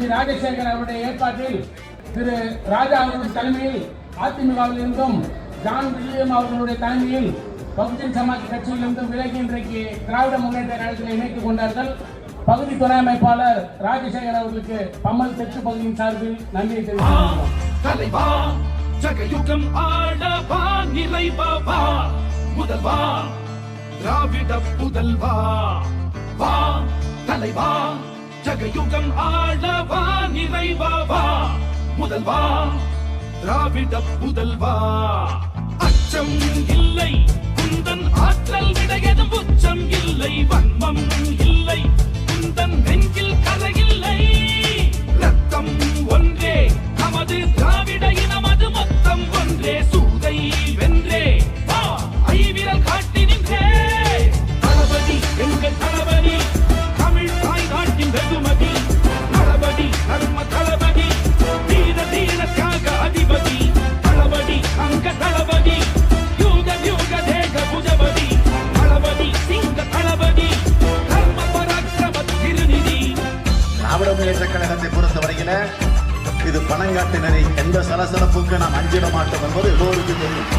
தம்பி ராஜசேகர் அவருடைய ஏற்பாட்டில் திரு ராஜா அவர்களுடைய தலைமையில் அதிமுகவில் இருந்தும் ஜான் வில்லியம் அவர்களுடைய தலைமையில் பகுஜன் சமாஜ் கட்சியிலிருந்தும் விலகி இன்றைக்கு திராவிட முன்னேற்ற கழகத்தில் இணைத்துக் கொண்டார்கள். பகுதி துணை அமைப்பாளர் ராஜசேகர் அவர்களுக்கு பம்மல் தெற்கு பகுதியின் சார்பில் நன்றியை தெரிவித்துள்ளோம். ஜகயுகம் ஆடவா நிறைவா முதல்வா திராவிட புதல்வா வா தலைவா ஜகயுகம் ஆடவா நிறைவா முதல்வா திராவிட புதல்வா அச்சம் இல்லை குந்தன் ஆற்றல் விடையதும் உச்சம் இல்லை வன்மம் இல்லை குந்தன் நெஞ்சில் கரையில்லை ரத்தம் ஒன்றே நமது திராவிட இனமது மொத்தம் ஒன்றே சூதை வென்றே வா ஐவிரல் காட்டி நின்றே தளபதி எங்கள் தளபதி தமிழ் தாய் நாட்டின் வெகுமதி தளபதி தர்ம தளபதி வீர தீர தியாக அதிபதி தளபதி அங்க தளபதி யூக யூக தேக புஜபதி தளபதி சிங்க தளபதி தர்ம பராக்கிரம திருநிதி. திராவிட முன்னேற்ற கழகத்தை பொறுத்தவரையில இது பணங்காட்டினரை எந்த சலசலப்புக்கு நாம் அஞ்சிட மாட்டோம் என்பது எல்லோருக்கும் தெரியும்.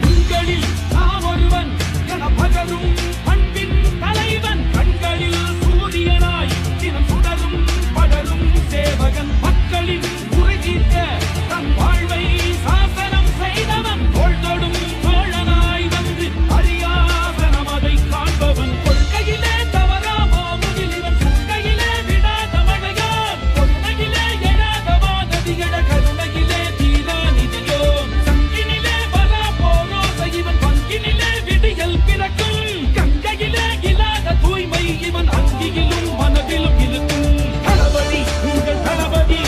உங்களில் நான் ஒருவன் என பகரும் பண்பின் தலைவன் கண்களில் சூரியனாய் தினம் சுடரும் படரும் சேவகன் மக்களின் உரை தீர்க்க தன் வாழ்வை சாசனம் செய்தவன் தோள்தொடும் தோழனாய் வந்து அறியாசனம் அதை காண்பவன் கொள்கையிலே தவறாமா முதலிவன் கொள்கையிலே விடாத மழையான் கொள்கையிலே எழாதவா நதியட கருணையிலே தீரா நிதியோ சங்கினிலே வரா போரோச இவன் பங்கினிலே விடியல் பிறக்கும் கங்கையிலே இல்லாத தூய்மை இவன் அங்கியிலும் மனதிலும் இருக்கும் தளபதி உங்கள் தளபதி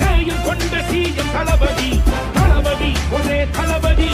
நேயம் கொண்ட சீயம் தளபதி தளபதி ஒரே தளபதி